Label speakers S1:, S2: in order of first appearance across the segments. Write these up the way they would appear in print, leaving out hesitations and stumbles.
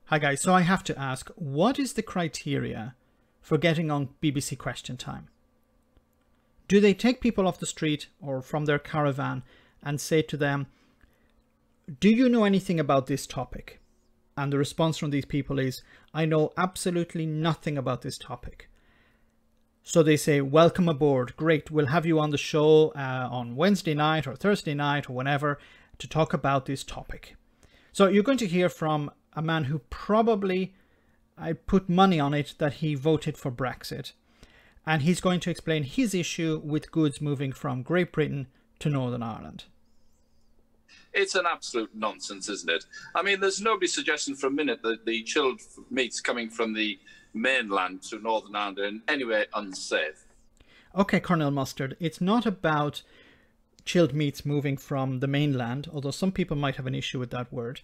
S1: Hi guys, so I have to ask, what is the criteria for getting on BBC Question Time? Do they take people off the street or from their caravan and say to them, do you know anything about this topic? And the response from these people is, I know absolutely nothing about this topic. So they say, welcome aboard, great, we'll have you on the show on Wednesday night or Thursday night or whenever to talk about this topic. So you're going to hear from a man who probably, I put money on it, that he voted for Brexit. And he's going to explain his issue with goods moving from Great Britain to Northern Ireland.
S2: It's an absolute nonsense, isn't it? I mean, there's nobody suggesting for a minute that the chilled meats coming from the mainland to Northern Ireland are in any way unsafe.
S1: Okay, Colonel Mustard, it's not about chilled meats moving from the mainland, although some people might have an issue with that word,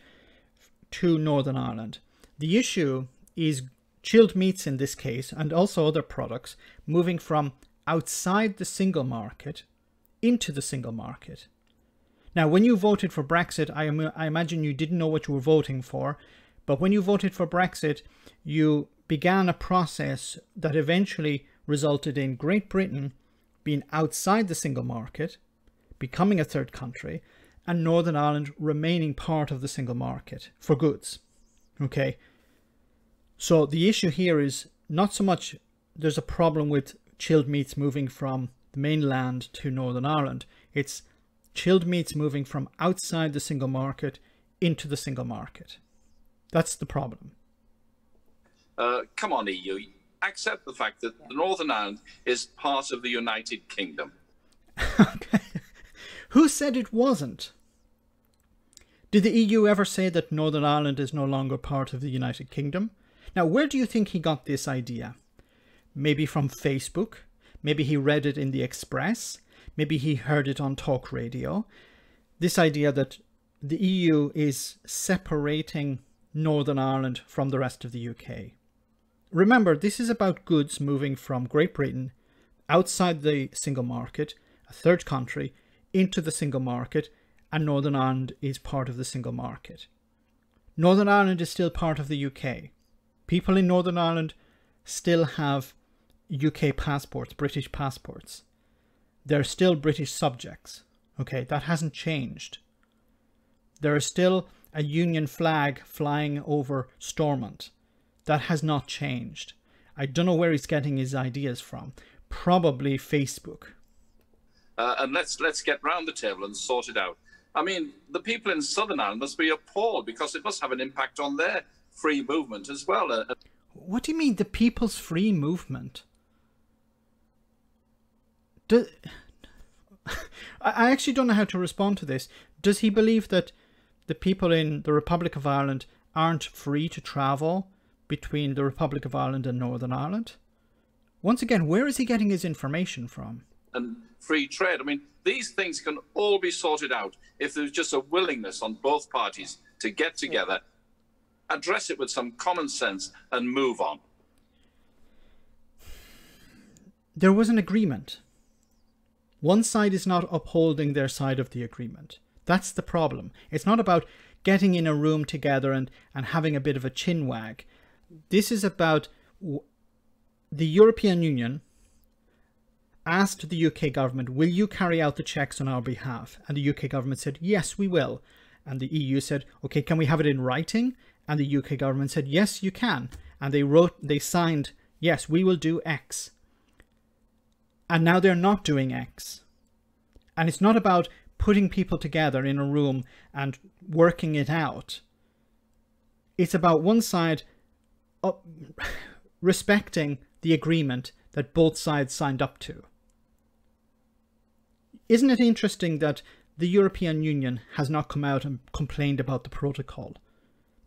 S1: to Northern Ireland. The issue is chilled meats in this case, and also other products, moving from outside the single market into the single market. Now, when you voted for Brexit, I imagine you didn't know what you were voting for, but when you voted for Brexit, you began a process that eventually resulted in Great Britain being outside the single market, becoming a third country, and Northern Ireland remaining part of the single market for goods. Okay, so the issue here is not so much there's a problem with chilled meats moving from the mainland to Northern Ireland. It's chilled meats moving from outside the single market into the single market. That's the problem.
S2: Come on, EU. Accept the fact that Northern Ireland is part of the United Kingdom.
S1: Okay. Who said it wasn't? Did the EU ever say that Northern Ireland is no longer part of the United Kingdom? Now, where do you think he got this idea? Maybe from Facebook? Maybe he read it in the Express? Maybe he heard it on talk radio? This idea that the EU is separating Northern Ireland from the rest of the UK. Remember, this is about goods moving from Great Britain outside the single market, a third country, into the single market, and Northern Ireland is part of the single market. Northern Ireland is still part of the UK. People in Northern Ireland still have UK passports, British passports. They're still British subjects. Okay, that hasn't changed. There is still a Union flag flying over Stormont. That has not changed. I don't know where he's getting his ideas from. Probably Facebook.
S2: And let's get round the table and sort it out. I mean, the people in Southern Ireland must be appalled because it must have an impact on their free movement as well.
S1: What do you mean, the people's free movement? I actually don't know how to respond to this. Does he believe that the people in the Republic of Ireland aren't free to travel between the Republic of Ireland and Northern Ireland? Once again, where is he getting his information from?
S2: And free trade. I mean, these things can all be sorted out if there's just a willingness on both parties to get together, address it with some common sense and move on.
S1: There was an agreement. One side is not upholding their side of the agreement. That's the problem. It's not about getting in a room together and having a bit of a chin wag. This is about the European Union asked the UK government, will you carry out the checks on our behalf? And the UK government said, yes, we will. And the EU said, okay, can we have it in writing? And the UK government said, yes, you can. And they signed, yes, we will do X. And now they're not doing X. And it's not about putting people together in a room and working it out. It's about one side respecting the agreement that both sides signed up to. Isn't it interesting that the European Union has not come out and complained about the protocol?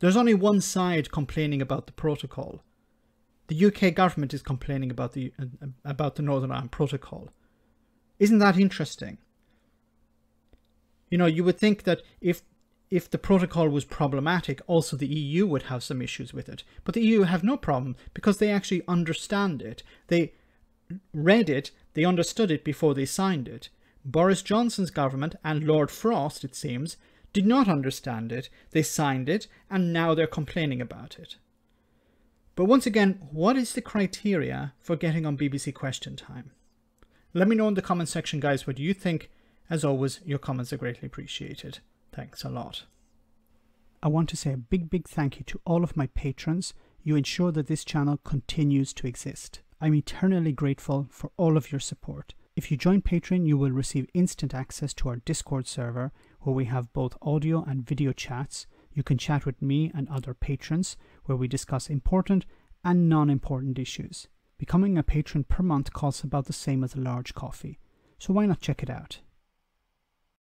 S1: There's only one side complaining about the protocol. The UK government is complaining about the Northern Ireland Protocol. Isn't that interesting? You know, you would think that if the protocol was problematic, also the EU would have some issues with it. But the EU have no problem because they actually understand it. They read it, they understood it before they signed it. Boris Johnson's government and Lord Frost, it seems, did not understand it, they signed it, and now they're complaining about it. But once again, what is the criteria for getting on BBC Question Time? Let me know in the comment section, guys, what you think. As always, your comments are greatly appreciated. Thanks a lot. I want to say a big thank you to all of my patrons. You ensure that this channel continues to exist. I'm eternally grateful for all of your support. If you join Patreon, you will receive instant access to our Discord server, where we have both audio and video chats. You can chat with me and other patrons, where we discuss important and non-important issues. Becoming a patron per month costs about the same as a large coffee, so why not check it out?